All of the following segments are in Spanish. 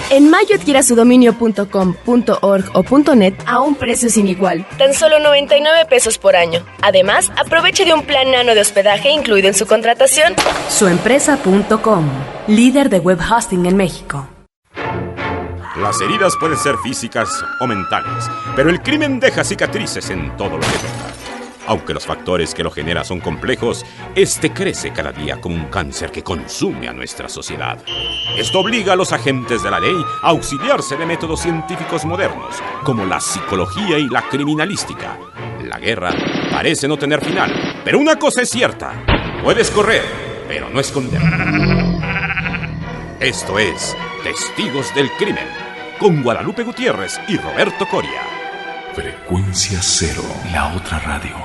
En mayo adquiera su dominio.com.org o .net a un precio sin igual. Tan solo 99 pesos por año. Además, aproveche de un plan nano de hospedaje incluido en su contratación. Suempresa.com, líder de web hosting en México. Las heridas pueden ser físicas o mentales, pero el crimen deja cicatrices en todo lo que toca. Aunque los factores que lo generan son complejos, este crece cada día como un cáncer que consume a nuestra sociedad. Esto obliga a los agentes de la ley a auxiliarse de métodos científicos modernos, como la psicología y la criminalística. La guerra parece no tener final, pero una cosa es cierta: puedes correr, pero no esconder. Esto es Testigos del Crimen, con Guadalupe Gutiérrez y Roberto Coria. Frecuencia Cero, la otra radio.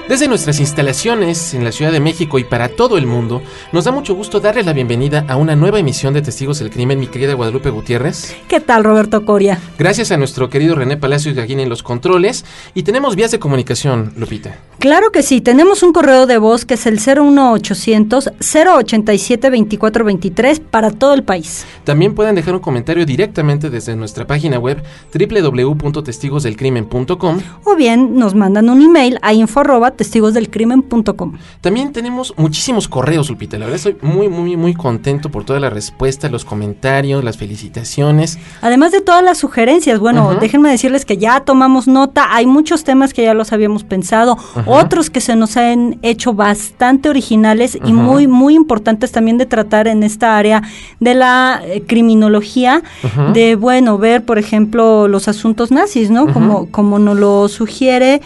Desde nuestras instalaciones en la Ciudad de México y para todo el mundo, nos da mucho gusto darles la bienvenida a una nueva emisión de Testigos del Crimen, mi querida Guadalupe Gutiérrez. ¿Qué tal, Roberto Coria? Gracias a nuestro querido René Palacios Gaguín en los controles. Y tenemos vías de comunicación, Lupita. Claro que sí, tenemos un correo de voz que es el 01800-087-2423 para todo el país. También pueden dejar un comentario directamente desde nuestra página web www.testigosdelcrimen.com, o bien nos mandan un email a info@testigosdelcrimen.com. También tenemos muchísimos correos, Lupita. La verdad estoy muy contento por toda la respuesta, los comentarios, las felicitaciones. Además de todas las sugerencias, bueno, déjenme decirles que ya tomamos nota, hay muchos temas que ya los habíamos pensado, otros que se nos han hecho bastante originales y muy importantes también de tratar en esta área de la criminología, de, bueno, ver, por ejemplo, los asuntos nazis, ¿no? Como nos lo sugiere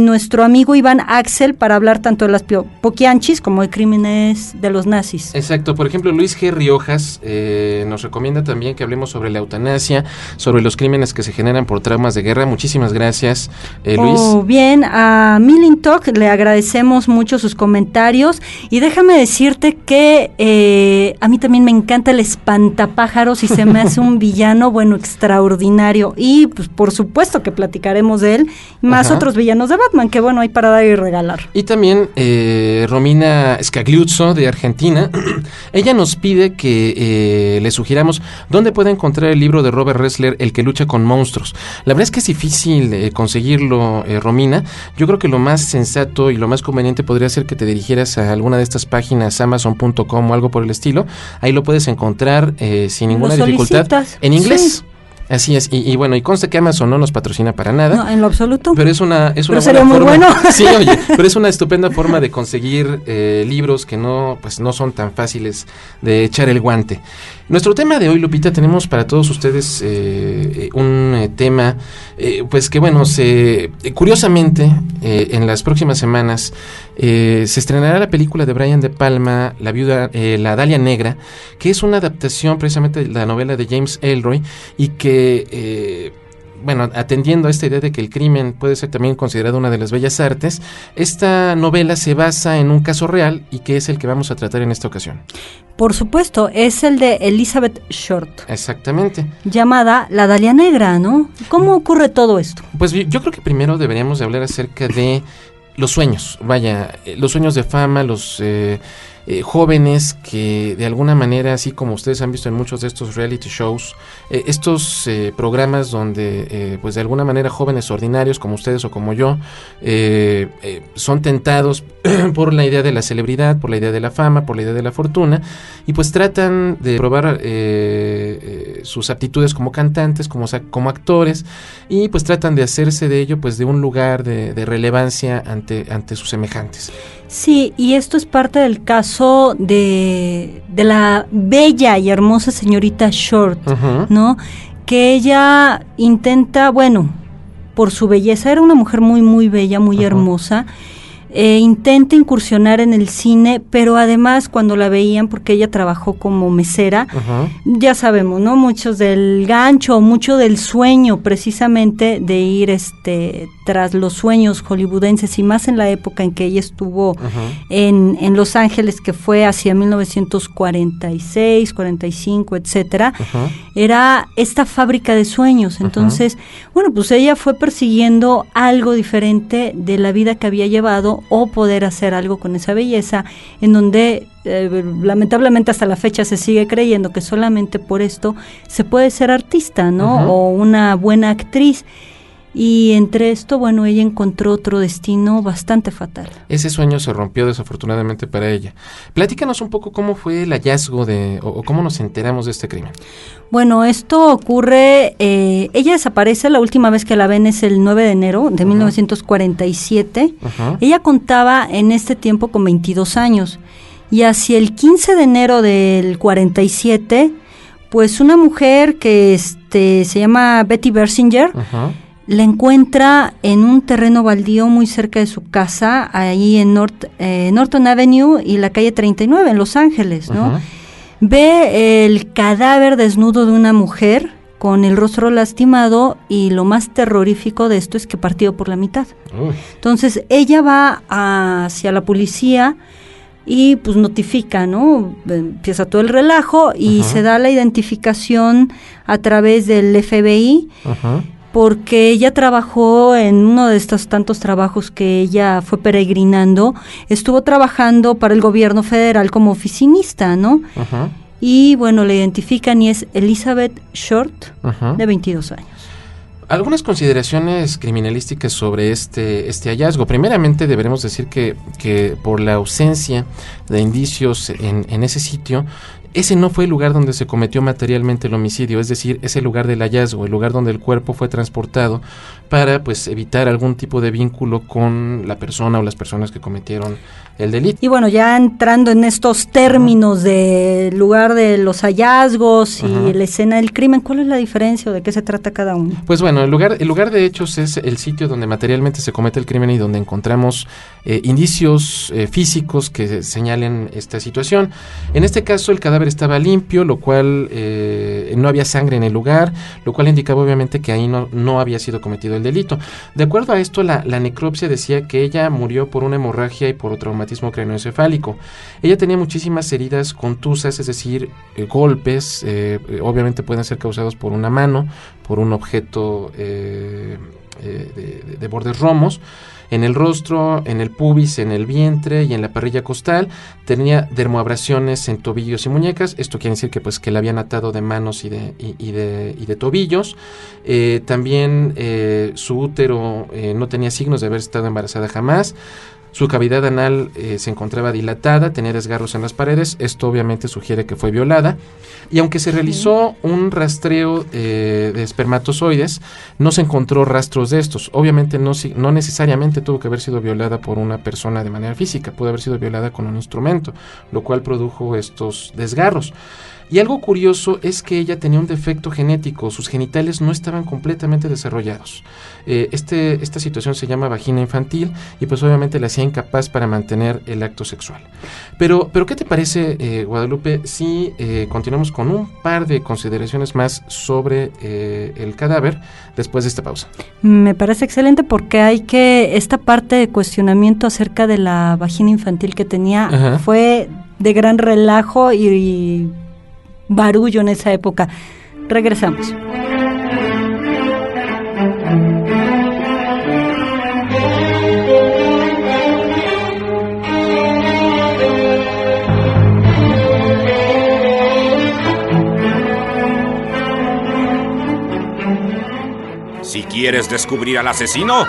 nuestro amigo Iván Axel, para hablar tanto de las poquianchis como de crímenes de los nazis. Exacto, por ejemplo, Luis G. Riojas nos recomienda también que hablemos sobre la eutanasia, sobre los crímenes que se generan por traumas de guerra. Muchísimas gracias, Luis. Bien, a Milintok le agradecemos mucho sus comentarios, y déjame decirte que a mí también me encanta el espantapájaros y se me hace un villano, bueno, extraordinario, y pues por supuesto que platicaremos de él, más otros villanos de Batman, que bueno, hay para dar y regalar. Y también Romina Scagliuzzo de Argentina, ella nos pide que le sugiramos dónde puede encontrar el libro de Robert Ressler, El que lucha con monstruos. La verdad es que es difícil conseguirlo, Romina. Yo creo que lo más sensato y lo más conveniente podría ser que te dirigieras a alguna de estas páginas, amazon.com o algo por el estilo. Ahí lo puedes encontrar sin ninguna dificultad. En inglés. Sí. Así es, y bueno, y consta que Amazon no nos patrocina para nada. No, en lo absoluto. Pero es una pero sería muy forma, bueno. Sí, oye, pero es una estupenda forma de conseguir libros que no son tan fáciles de echar el guante. Nuestro tema de hoy, Lupita, tenemos para todos ustedes un tema, pues que bueno, curiosamente, en las próximas semanas se estrenará la película de Brian De Palma, La Dalia Negra, que es una adaptación precisamente de la novela de James Ellroy, y que bueno, atendiendo a esta idea de que el crimen puede ser también considerado una de las bellas artes, esta novela se basa en un caso real, y que es el que vamos a tratar en esta ocasión. Por supuesto, es el de Elizabeth Short. Exactamente. Llamada La Dalia Negra, ¿no? ¿Cómo ocurre todo esto? Pues yo creo que primero deberíamos de hablar acerca de los sueños, los sueños de fama, los jóvenes que de alguna manera, así como ustedes han visto en muchos de estos reality shows, estos programas donde pues de alguna manera jóvenes ordinarios como ustedes o como yo son tentados por la idea de la celebridad, por la idea de la fama, por la idea de la fortuna, y pues tratan de probar sus aptitudes como cantantes, como actores, y pues tratan de hacerse de ello pues de un lugar de relevancia ante sus semejantes. Sí, y esto es parte del caso de la bella y hermosa señorita Short, ¿no? Que ella intenta, bueno, por su belleza, era una mujer muy bella, muy hermosa, intenta incursionar en el cine, pero además cuando la veían, porque ella trabajó como mesera, ya sabemos, ¿no? Muchos del gancho, mucho del sueño precisamente de ir tras los sueños hollywoodenses, y más en la época en que ella estuvo en Los Ángeles, que fue hacia 1946, 45, etcétera. Era esta fábrica de sueños. Entonces, bueno, pues ella fue persiguiendo algo diferente de la vida que había llevado, o poder hacer algo con esa belleza, en donde lamentablemente hasta la fecha se sigue creyendo que solamente por esto se puede ser artista, ¿no? O una buena actriz. Y entre esto, bueno, ella encontró otro destino bastante fatal. Ese sueño se rompió desafortunadamente para ella. Platícanos un poco cómo fue el hallazgo o cómo nos enteramos de este crimen. Bueno, esto ocurre, ella desaparece, la última vez que la ven es el 9 de enero de 1947. Ella contaba en este tiempo con 22 años. Y hacia el 15 de enero del 47, pues una mujer que se llama Betty Bersinger, la encuentra en un terreno baldío muy cerca de su casa, ahí en Norton Avenue y la calle 39, en Los Ángeles, ¿no? Ve el cadáver desnudo de una mujer con el rostro lastimado, y lo más terrorífico de esto es que partido por la mitad. Entonces ella va hacia la policía y pues notifica, ¿no? Empieza todo el relajo y se da la identificación a través del FBI, porque ella trabajó en uno de estos tantos trabajos que ella fue peregrinando, estuvo trabajando para el gobierno federal como oficinista, ¿no? Y bueno, la identifican y es Elizabeth Short, de 22 años. Algunas consideraciones criminalísticas sobre este hallazgo. Primeramente deberemos decir que por la ausencia de indicios en ese sitio, ese no fue el lugar donde se cometió materialmente el homicidio, es decir, es el lugar del hallazgo, el lugar donde el cuerpo fue transportado para pues evitar algún tipo de vínculo con la persona o las personas que cometieron el delito. Y bueno, ya entrando en estos términos del lugar de los hallazgos y la escena del crimen, ¿cuál es la diferencia o de qué se trata cada uno? Pues bueno, el lugar de hechos es el sitio donde materialmente se comete el crimen y donde encontramos indicios físicos que señalen esta situación. En este caso el cadáver estaba limpio, lo cual no había sangre en el lugar, lo cual indicaba obviamente que ahí no había sido cometido el delito. De acuerdo a esto, la necropsia decía que ella murió por una hemorragia y por traumatismo craneoencefálico. Ella tenía muchísimas heridas contusas, es decir, golpes, obviamente pueden ser causados por una mano, por un objeto de bordes romos, en el rostro, en el pubis, en el vientre y en la parrilla costal. Tenía dermoabrasiones en tobillos y muñecas. Esto quiere decir que la habían atado de manos y de tobillos. También su útero no tenía signos de haber estado embarazada jamás. Su cavidad anal se encontraba dilatada, tenía desgarros en las paredes. Esto obviamente sugiere que fue violada. Y aunque se realizó un rastreo de espermatozoides, no se encontró rastros de estos. Obviamente no necesariamente tuvo que haber sido violada por una persona de manera física, pudo haber sido violada con un instrumento, lo cual produjo estos desgarros. Y algo curioso es que ella tenía un defecto genético, sus genitales no estaban completamente desarrollados. Esta situación se llama vagina infantil y pues obviamente la hacía incapaz para mantener el acto sexual. Pero ¿qué te parece, Guadalupe, si continuamos con un par de consideraciones más sobre el cadáver después de esta pausa? Me parece excelente porque esta parte de cuestionamiento acerca de la vagina infantil que tenía fue de gran relajo y barullo en esa época. Regresamos. Si quieres descubrir al asesino,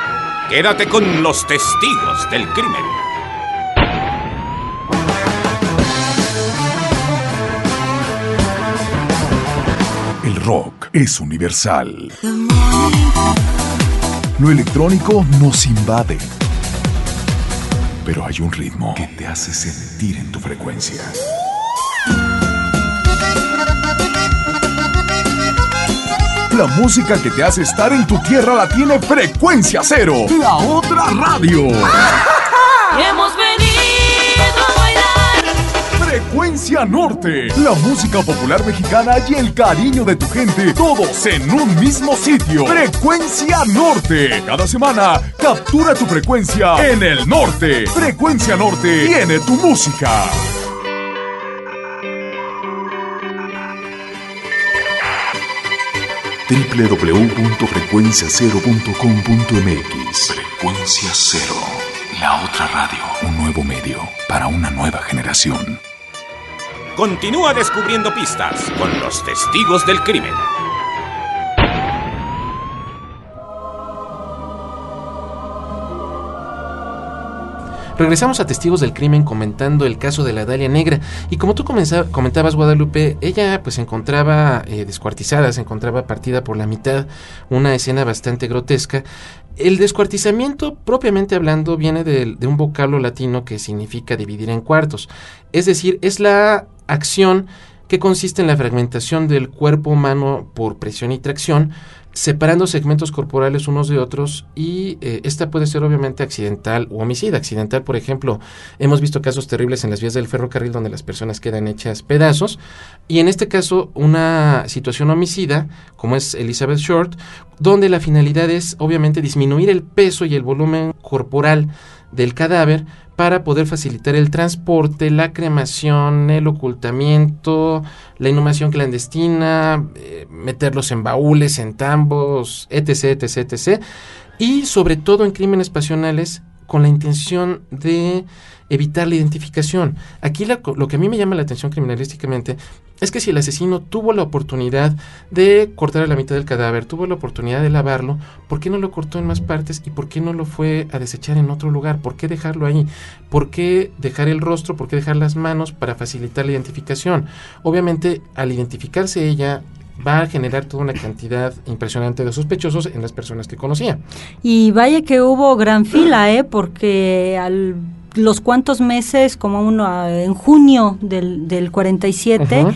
quédate con los testigos del crimen. El rock es universal. Lo electrónico nos invade. Pero hay un ritmo que te hace sentir en tu frecuencia. La música que te hace estar en tu tierra la tiene Frecuencia Cero, la otra radio. y hemos venido a bailar. Frecuencia Norte, la música popular mexicana y el cariño de tu gente, todos en un mismo sitio. Frecuencia Norte, cada semana captura tu frecuencia en el norte. Frecuencia Norte tiene tu música. www.frecuenciacero.com.mx. Frecuencia Cero, la otra radio. Un nuevo medio para una nueva generación. Continúa descubriendo pistas con los testigos del crimen. Regresamos a Testigos del Crimen comentando el caso de la Dalia Negra. Y como tú comentabas, Guadalupe, ella pues se encontraba descuartizada, se encontraba partida por la mitad, una escena bastante grotesca. El descuartizamiento, propiamente hablando, viene de un vocablo latino que significa dividir en cuartos. Es decir, es la acción que consiste en la fragmentación del cuerpo humano por presión y tracción, separando segmentos corporales unos de otros, y esta puede ser obviamente accidental o homicida. Accidental, por ejemplo, hemos visto casos terribles en las vías del ferrocarril donde las personas quedan hechas pedazos, y en este caso una situación homicida, como es Elizabeth Short, donde la finalidad es obviamente disminuir el peso y el volumen corporal del cadáver para poder facilitar el transporte, la cremación, el ocultamiento, la inhumación clandestina, meterlos en baúles, en tambos, etc., etc., etc. Y sobre todo en crímenes pasionales con la intención de evitar la identificación. Aquí lo que a mí me llama la atención criminalísticamente es que si el asesino tuvo la oportunidad de cortar a la mitad del cadáver, tuvo la oportunidad de lavarlo, ¿por qué no lo cortó en más partes y por qué no lo fue a desechar en otro lugar? ¿Por qué dejarlo ahí? ¿Por qué dejar el rostro? ¿Por qué dejar las manos para facilitar la identificación? Obviamente, al identificarse ella, va a generar toda una cantidad impresionante de sospechosos en las personas que conocía. Y vaya que hubo gran fila, porque los cuantos meses, como en junio del 47,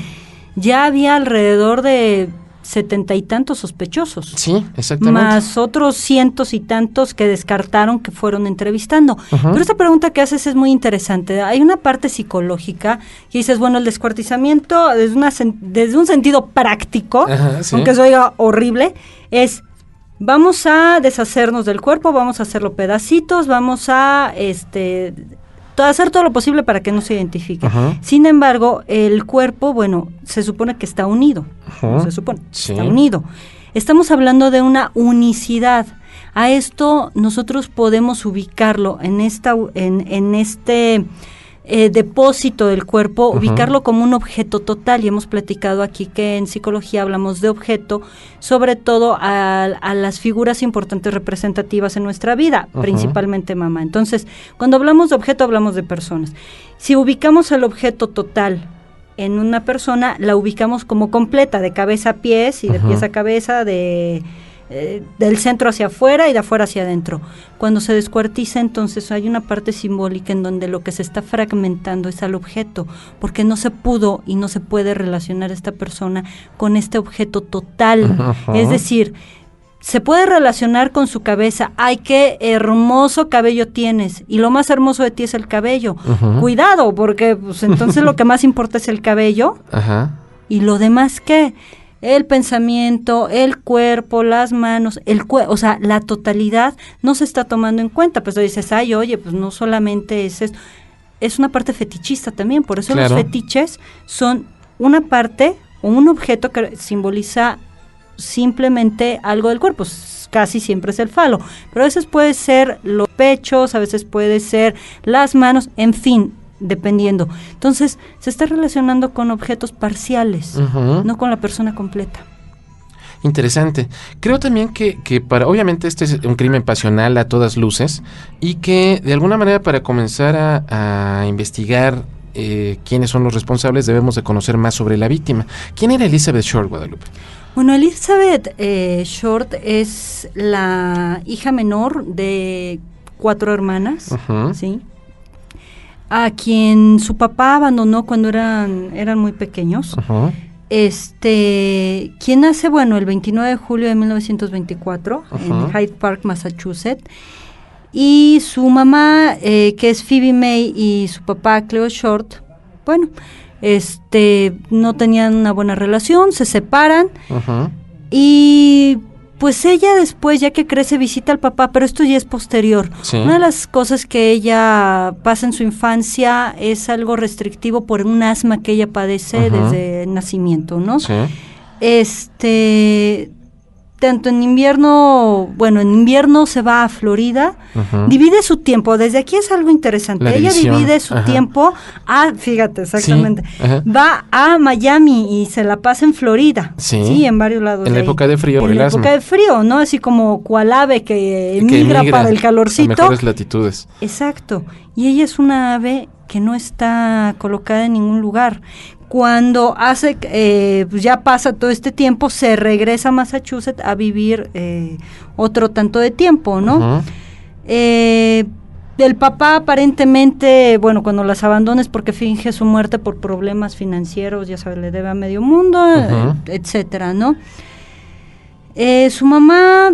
ya había alrededor de 70 y tantos sospechosos. Sí, exactamente. Más otros cientos y tantos que descartaron, que fueron entrevistando. Pero esta pregunta que haces es muy interesante. Hay una parte psicológica que dices, bueno, el descuartizamiento desde un sentido práctico, sí, aunque eso oiga horrible, es: vamos a deshacernos del cuerpo, vamos a hacerlo pedacitos, vamos a hacer todo lo posible para que no se identifique. Sin embargo, el cuerpo, bueno, se supone que está unido. No se supone, sí, está unido. Estamos hablando de una unicidad. A esto nosotros podemos ubicarlo en este depósito del cuerpo, ubicarlo como un objeto total, y hemos platicado aquí que en psicología hablamos de objeto, sobre todo a las figuras importantes representativas en nuestra vida, principalmente mamá. Entonces, cuando hablamos de objeto, hablamos de personas. Si ubicamos el objeto total en una persona, la ubicamos como completa, de cabeza a pies y de pies a cabeza, del centro hacia afuera y de afuera hacia adentro. Cuando se descuartiza, entonces hay una parte simbólica en donde lo que se está fragmentando es al objeto, porque no se pudo y no se puede relacionar esta persona con este objeto total. Es decir, se puede relacionar con su cabeza. ¡Ay, qué hermoso cabello tienes! Y lo más hermoso de ti es el cabello. Cuidado, porque pues entonces lo que más importa es el cabello. ¿Y lo demás qué? El pensamiento, el cuerpo, las manos, o sea, la totalidad no se está tomando en cuenta. Pues dices, ay, oye, pues no solamente es esto, es una parte fetichista también. Por eso los fetiches son una parte o un objeto que simboliza simplemente algo del cuerpo. Casi siempre es el falo, pero a veces puede ser los pechos, a veces puede ser las manos, en fin, dependiendo. Entonces, se está relacionando con objetos parciales, no con la persona completa. Interesante. Creo también que obviamente este es un crimen pasional a todas luces, y que de alguna manera para comenzar a investigar quiénes son los responsables, debemos de conocer más sobre la víctima. ¿Quién era Elizabeth Short, Guadalupe? Bueno, Elizabeth Short es la hija menor de 4 hermanas, ¿sí?, a quien su papá abandonó cuando eran muy pequeños. Quien nace, bueno, el 29 de julio de 1924 en Hyde Park, Massachusetts. y su mamá, que es Phoebe May, y su papá, Cleo Short, bueno, no tenían una buena relación, se separan, y pues ella después, ya que crece, visita al papá, pero esto ya es posterior. Sí. Una de las cosas que ella pasa en su infancia es algo restrictivo por un asma que ella padece desde el nacimiento, ¿no? Sí. Tanto en invierno se va a Florida, divide su tiempo, desde aquí es algo interesante, ella divide su tiempo, fíjate, exactamente, sí. Va a Miami y se la pasa en Florida, sí, en varios lados. En la época de frío, en la época de frío, ¿no? Así como cual ave que emigra para el calorcito. A mejores latitudes. Exacto, y ella es una ave que no está colocada en ningún lugar. Cuando ya pasa todo este tiempo, se regresa a Massachusetts a vivir otro tanto de tiempo, ¿no? El papá aparentemente, bueno, cuando las abandona es porque finge su muerte por problemas financieros, ya sabes, le debe a medio mundo, etcétera, ¿no? Su mamá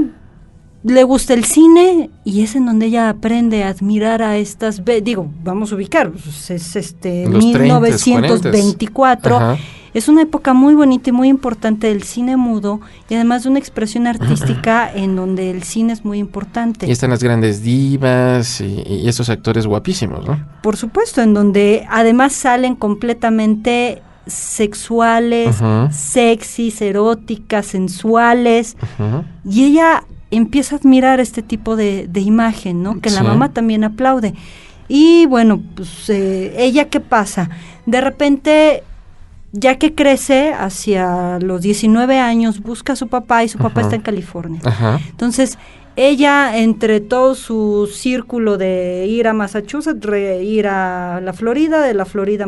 le gusta el cine y es en donde ella aprende a admirar a estas, vamos a ubicar, pues es 1924, es una época muy bonita y muy importante del cine mudo y además de una expresión artística en donde el cine es muy importante. Y están las grandes divas y estos actores guapísimos, ¿no? Por supuesto, en donde además salen completamente sexuales, sexys, eróticas, sensuales, y ella empieza a admirar este tipo de imagen, ¿no? Que la mamá también aplaude. Y bueno, pues ella, ¿qué pasa? De repente, ya que crece hacia los 19 años, busca a su papá y su papá está en California. Entonces, ella, entre todo su círculo de ir a Massachusetts, ir a la Florida, de la Florida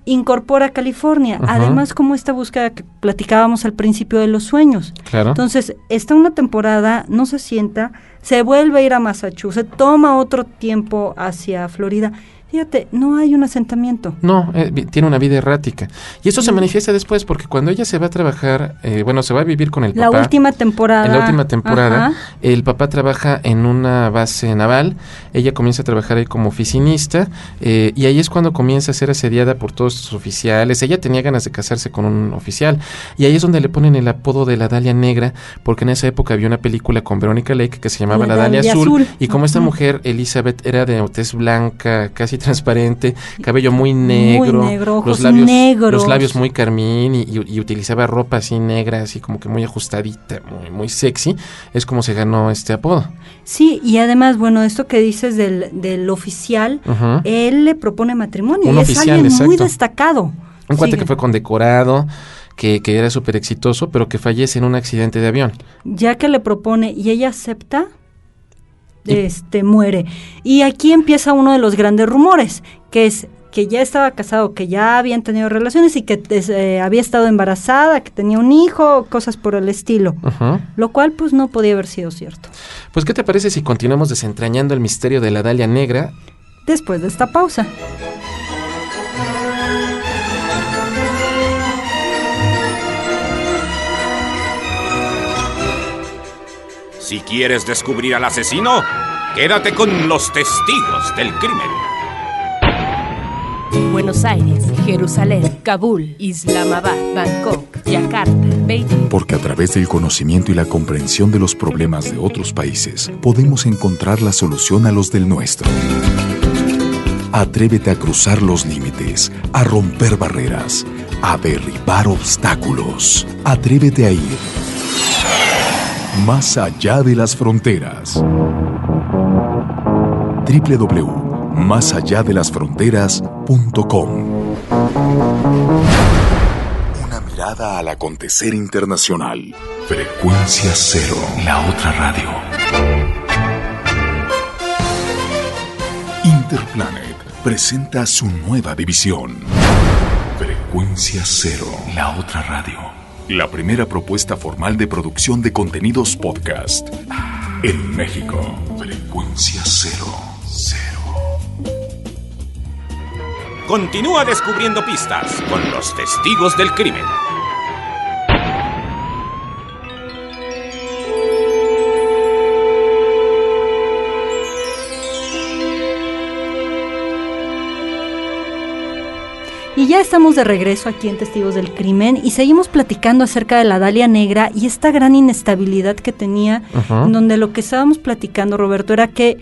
incorpora a California, además como esta búsqueda que platicábamos al principio de los sueños. Claro. Entonces, está una temporada, no se sienta, se vuelve a ir a Massachusetts, toma otro tiempo hacia Florida. Fíjate, no hay un asentamiento. No, tiene una vida errática. Y eso se manifiesta después, porque cuando ella se va a trabajar, se va a vivir con el papá. En la última temporada, el papá trabaja en una base naval, ella comienza a trabajar ahí como oficinista, y ahí es cuando comienza a ser asediada por todos sus oficiales. Ella tenía ganas de casarse con un oficial, y ahí es donde le ponen el apodo de la Dalia Negra, porque en esa época había una película con Verónica Lake que se llamaba La Dalia Azul, y como esta mujer, Elizabeth, era de tez blanca, casi transparente, cabello muy negro, ojos los labios muy carmín y utilizaba ropa así negra, así como que muy ajustadita, muy sexy, es como se ganó este apodo. Sí, y además, bueno, esto que dices del oficial, él le propone matrimonio, y es alguien muy destacado. Un cuate que fue condecorado, que era súper exitoso, pero que fallece en un accidente de avión. Ya que le propone y ella acepta, muere. Y aquí empieza uno de los grandes rumores, que es que ya estaba casado, que ya habían tenido relaciones y que había estado embarazada, que tenía un hijo, cosas por el estilo. Lo cual pues no podía haber sido cierto. Pues ¿qué te parece si continuamos desentrañando el misterio de la Dalia Negra? Después de esta pausa. Si quieres descubrir al asesino, quédate con los testigos del crimen. Buenos Aires, Jerusalén, Kabul, Islamabad, Bangkok, Yakarta, Beijing. Porque a través del conocimiento y la comprensión de los problemas de otros países, podemos encontrar la solución a los del nuestro. Atrévete a cruzar los límites, a romper barreras, a derribar obstáculos. Atrévete a ir más allá de las fronteras. www.másalladelasfronteras.com. Una mirada al acontecer internacional. Frecuencia Cero, la otra radio. Interplanet presenta su nueva división. Frecuencia Cero, la otra radio. La primera propuesta formal de producción de contenidos podcast en México. Frecuencia Cero. Continúa descubriendo pistas con los testigos del crimen. Y ya estamos de regreso aquí en Testigos del Crimen y seguimos platicando acerca de la Dalia Negra y esta gran inestabilidad que tenía, en donde lo que estábamos platicando, Roberto, era que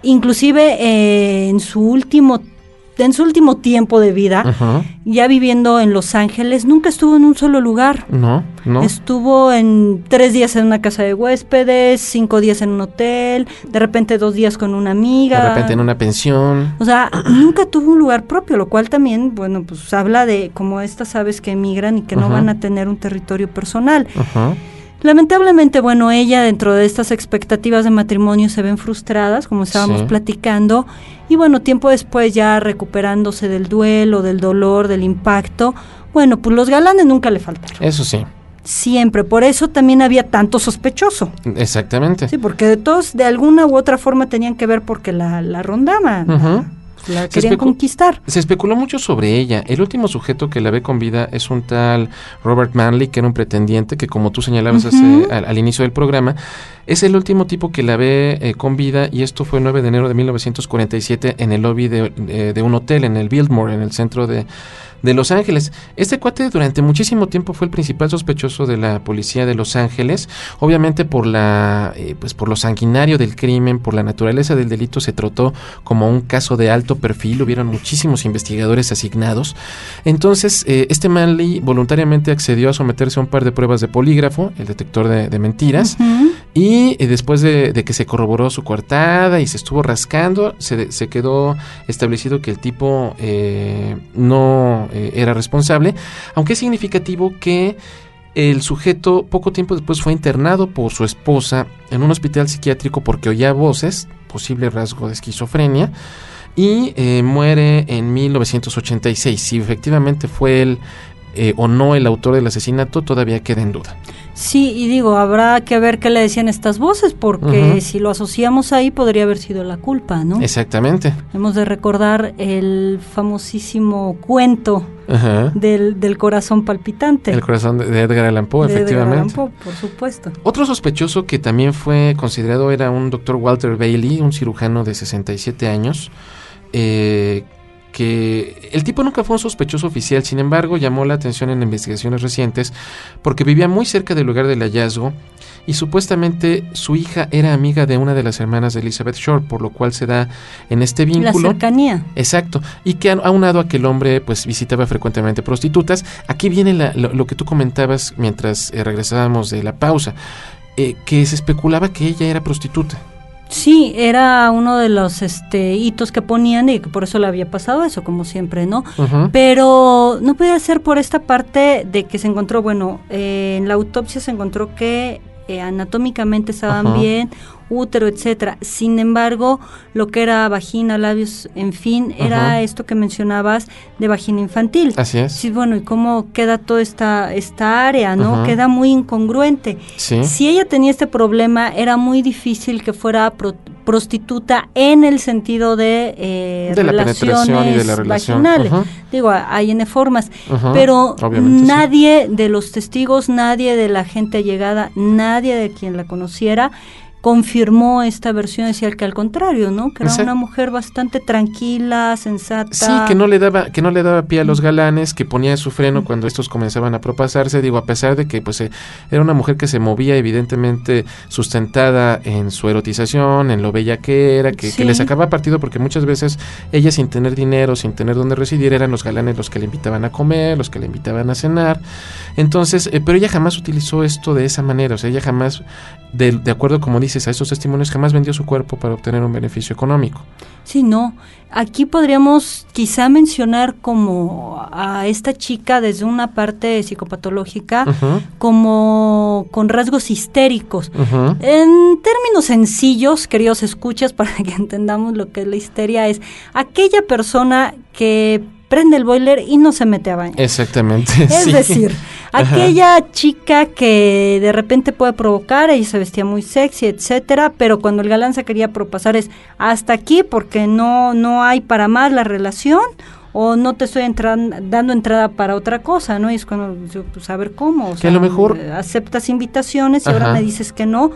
inclusive en su último tiempo de vida, ya viviendo en Los Ángeles, nunca estuvo en un solo lugar. No. Estuvo 3 días en una casa de huéspedes, 5 días en un hotel, de repente 2 días con una amiga. De repente en una pensión. O sea, nunca tuvo un lugar propio, lo cual también, bueno, pues habla de como estas aves que emigran y que no van a tener un territorio personal. Lamentablemente, bueno, ella dentro de estas expectativas de matrimonio se ven frustradas, como estábamos platicando, y bueno, tiempo después ya recuperándose del duelo, del dolor, del impacto, bueno, pues los galanes nunca le faltaron. Eso sí. Siempre, por eso también había tanto sospechoso. Exactamente. Sí, porque de todos, de alguna u otra forma tenían que ver porque la rondaban. La querían conquistar. Se especuló mucho sobre ella. El último sujeto que la ve con vida es un tal Robert Manley, que era un pretendiente, que como tú señalabas al inicio del programa, es el último tipo que la ve con vida, y esto fue el 9 de enero de 1947 en el lobby de un hotel en el Biltmore, en el centro de Los Ángeles. Este cuate durante muchísimo tiempo fue el principal sospechoso de la policía de Los Ángeles, obviamente por por lo sanguinario del crimen, por la naturaleza del delito, se trató como un caso de alto perfil, hubieron muchísimos investigadores asignados. Entonces, este Manley voluntariamente accedió a someterse a un par de pruebas de polígrafo, el detector de mentiras, y después de que se corroboró su coartada y se estuvo rascando, se quedó establecido que el tipo no era responsable, aunque es significativo que el sujeto poco tiempo después fue internado por su esposa en un hospital psiquiátrico porque oía voces, posible rasgo de esquizofrenia, y muere en 1986. Si efectivamente fue él o no el autor del asesinato, todavía queda en duda. Sí, y digo, habrá que ver qué le decían estas voces, porque si lo asociamos ahí podría haber sido la culpa, ¿no? Exactamente. Hemos de recordar el famosísimo cuento del corazón palpitante. El corazón de Edgar Allan Poe, efectivamente. Edgar Allan Poe, por supuesto. Otro sospechoso que también fue considerado era un doctor Walter Bailey, un cirujano de 67 años, que el tipo nunca fue un sospechoso oficial, sin embargo llamó la atención en investigaciones recientes porque vivía muy cerca del lugar del hallazgo y supuestamente su hija era amiga de una de las hermanas de Elizabeth Short, por lo cual se da en este vínculo. La cercanía. Exacto, y que aunado a que el hombre pues visitaba frecuentemente prostitutas. Aquí viene lo que tú comentabas mientras regresábamos de la pausa, que se especulaba que ella era prostituta. Sí, era uno de los hitos que ponían y que por eso le había pasado eso, como siempre, ¿no? Pero no podía ser por esta parte de que se encontró, bueno, en la autopsia se encontró que anatómicamente estaban bien, útero, etcétera. Sin embargo, lo que era vagina, labios, en fin, era esto que mencionabas de vagina infantil. Así es. Sí, bueno, y cómo queda toda esta área, ¿no? Queda muy incongruente. Sí. Si ella tenía este problema, era muy difícil que fuera prostituta en el sentido de la penetración y de la relación vaginales. Digo, hay N formas, pero nadie de los testigos, nadie de la gente allegada, nadie de quien la conociera confirmó esta versión, decía que al contrario, ¿no? Que era una mujer bastante tranquila, sensata. Sí, que no le daba pie a los galanes, que ponía su freno cuando estos comenzaban a propasarse, digo, a pesar de que pues era una mujer que se movía evidentemente sustentada en su erotización, en lo bella que era, que le sacaba partido, porque muchas veces ella, sin tener dinero, sin tener dónde residir, eran los galanes los que le invitaban a comer, los que le invitaban a cenar. Entonces, pero ella jamás utilizó esto de esa manera, o sea, ella jamás, de acuerdo como dices a estos testimonios, jamás vendió su cuerpo para obtener un beneficio económico. Sí, no. Aquí podríamos quizá mencionar como a esta chica desde una parte psicopatológica, como con rasgos histéricos. En términos sencillos, queridos escuchas, para que entendamos lo que es la histeria, es aquella persona que prende el boiler y no se mete a baño. Exactamente. Es decir, aquella chica que de repente puede provocar, ella se vestía muy sexy, etcétera, pero cuando el galán se quería propasar es hasta aquí porque no hay para más la relación, o no te estoy dando entrada para otra cosa, ¿no? Y es cuando, pues, a ver cómo, o sea, que a lo mejor aceptas invitaciones y ahora me dices que no.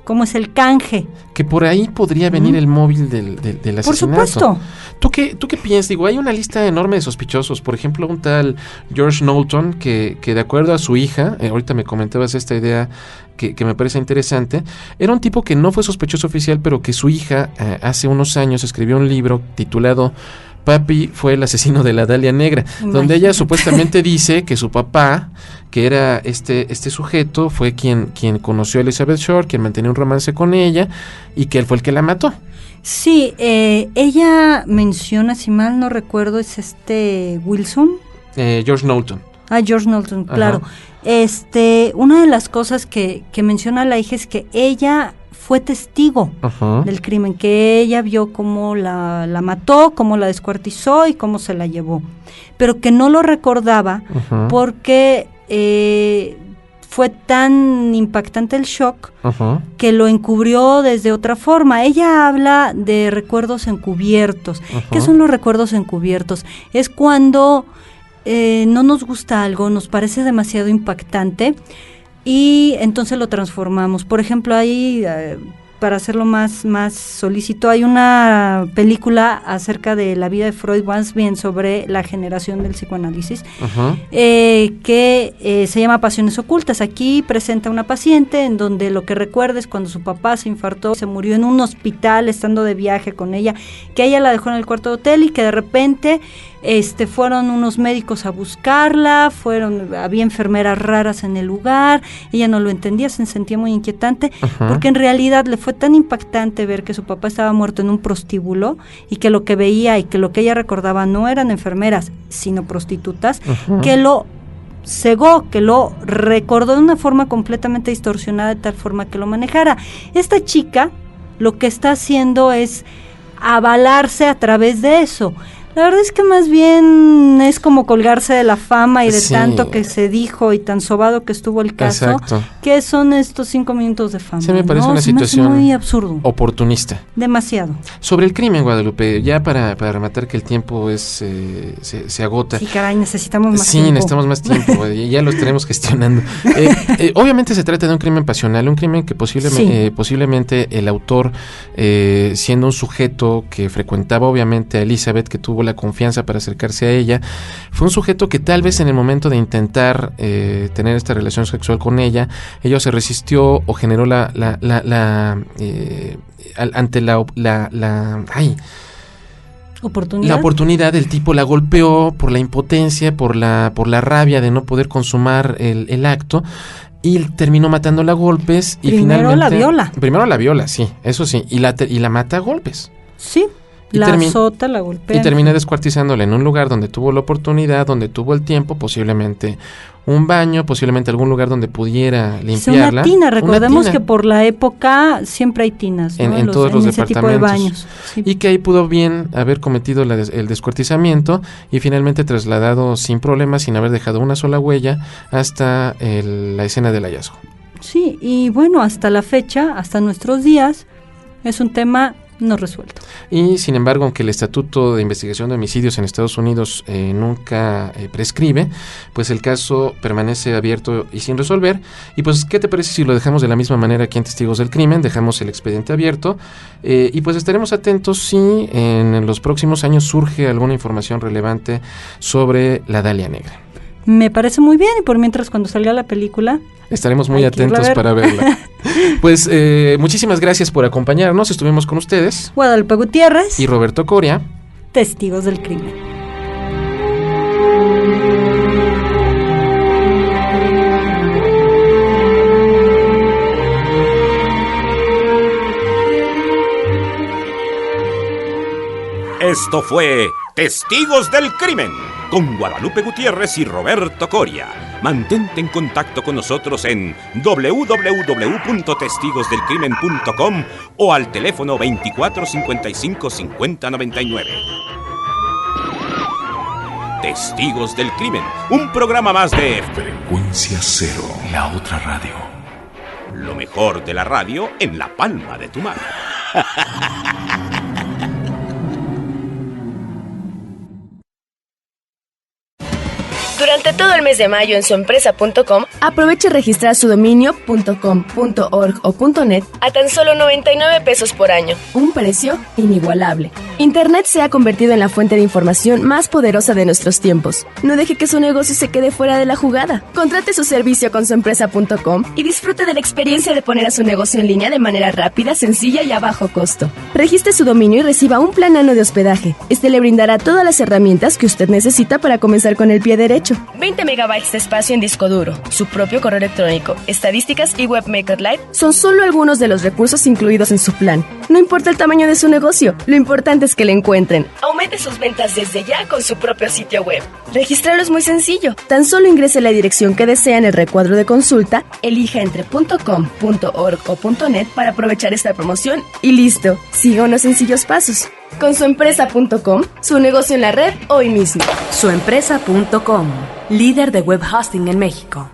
cómo es el canje. Que por ahí podría venir el móvil del asesinato. Por supuesto. ¿Tú qué piensas? Digo, hay una lista enorme de sospechosos. Por ejemplo, un tal George Knowlton, que de acuerdo a su hija, ahorita me comentabas esta idea que me parece interesante, era un tipo que no fue sospechoso oficial, pero que su hija hace unos años escribió un libro titulado Papi fue el asesino de la Dalia Negra, donde ella supuestamente dice que su papá, que era este sujeto, fue quien conoció a Elizabeth Short, quien mantenía un romance con ella, y que él fue el que la mató. Sí, ella menciona, si mal no recuerdo, es Wilson. George Knowlton. George Knowlton, claro. Ajá. Una de las cosas que menciona la hija es que ella fue testigo del crimen, que ella vio cómo la mató, cómo la descuartizó y cómo se la llevó, pero que no lo recordaba porque fue tan impactante el shock que lo encubrió desde otra forma. Ella habla de recuerdos encubiertos. ¿Qué son los recuerdos encubiertos? Es cuando no nos gusta algo, nos parece demasiado impactante y entonces lo transformamos. Por ejemplo, ahí, para hacerlo más solícito, hay una película acerca de la vida de Freud, más bien sobre la generación del psicoanálisis, que se llama Pasiones Ocultas. Aquí presenta una paciente en donde lo que recuerda es cuando su papá se infartó, se murió en un hospital estando de viaje con ella, que ella la dejó en el cuarto de hotel y que de repente fueron unos médicos a buscarla, había enfermeras raras en el lugar, ella no lo entendía, se sentía muy inquietante, porque en realidad le fue tan impactante ver que su papá estaba muerto en un prostíbulo y que lo que veía y que lo que ella recordaba no eran enfermeras, sino prostitutas, que lo cegó, que lo recordó de una forma completamente distorsionada, de tal forma que lo manejara. Esta chica lo que está haciendo es avalarse a través de eso. La verdad es que más bien es como colgarse de la fama y de tanto que se dijo y tan sobado que estuvo el caso. Exacto. Que son estos 5 minutos de fama. Se me parece una situación muy absurdo. Oportunista. Demasiado. Sobre el crimen, Guadalupe, ya para rematar que el tiempo se agota. Sí, caray, necesitamos más tiempo. Sí, necesitamos más tiempo, ya lo estaremos gestionando. Obviamente se trata de un crimen pasional, un crimen que posiblemente el autor, siendo un sujeto que frecuentaba obviamente a Elizabeth, que tuvo la confianza para acercarse a ella, fue un sujeto que tal vez en el momento de intentar tener esta relación sexual con ella se resistió o generó ante la oportunidad, el tipo la golpeó por la impotencia, por la rabia de no poder consumar el acto, y terminó matándola a golpes y Primero la viola, sí, eso sí, y la mata a golpes. Sí. La azota, la golpea. Y termina descuartizándola en un lugar donde tuvo la oportunidad, donde tuvo el tiempo, posiblemente un baño, posiblemente algún lugar donde pudiera limpiarla. Una tina, recordemos que por la época siempre hay tinas, ¿no? en todos los ese departamentos. Tipo de baños. Sí. Y que ahí pudo bien haber cometido el descuartizamiento y finalmente trasladado sin problemas, sin haber dejado una sola huella, hasta la escena del hallazgo. Sí, y bueno, hasta la fecha, hasta nuestros días, es un tema no resuelto. Y sin embargo, aunque el Estatuto de Investigación de Homicidios en Estados Unidos nunca prescribe, pues el caso permanece abierto y sin resolver. Y pues, ¿qué te parece si lo dejamos de la misma manera aquí en Testigos del Crimen? Dejamos el expediente abierto y pues estaremos atentos si en los próximos años surge alguna información relevante sobre la Dalia Negra. Me parece muy bien, y por mientras, cuando salga la película, estaremos muy atentos para verla. Pues muchísimas gracias por acompañarnos. Estuvimos con ustedes, Guadalupe Gutiérrez y Roberto Coria, Testigos del Crimen. Esto fue Testigos del Crimen, con Guadalupe Gutiérrez y Roberto Coria. Mantente en contacto con nosotros en www.testigosdelcrimen.com o al teléfono 24 55 50 99. Testigos del Crimen, un programa más de Frecuencia Cero, la otra radio. Lo mejor de la radio en la palma de tu mano. Durante todo el mes mes de mayo en suempresa.com, aproveche registrar su dominio .com, .org o .net a tan solo 99 pesos por año. Un precio inigualable. Internet se ha convertido en la fuente de información más poderosa de nuestros tiempos. No deje que su negocio se quede fuera de la jugada. Contrate su servicio con suempresa.com y disfrute de la experiencia de poner a su negocio en línea de manera rápida, sencilla y a bajo costo. Registre su dominio y reciba un plan anual de hospedaje. Este le brindará todas las herramientas que usted necesita para comenzar con el pie derecho. 20 megabytes de espacio en disco duro, su propio correo electrónico, estadísticas y Webmaker Live son solo algunos de los recursos incluidos en su plan. No importa el tamaño de su negocio, lo importante es que le encuentren. Aumente sus ventas desde ya con su propio sitio web. Registrarlo es muy sencillo. Tan solo ingrese la dirección que desea en el recuadro de consulta, elija entre .com, .org o .net para aprovechar esta promoción y listo. Siga unos sencillos pasos. Con suempresa.com, su negocio en la red hoy mismo. Suempresa.com, líder de web hosting en México.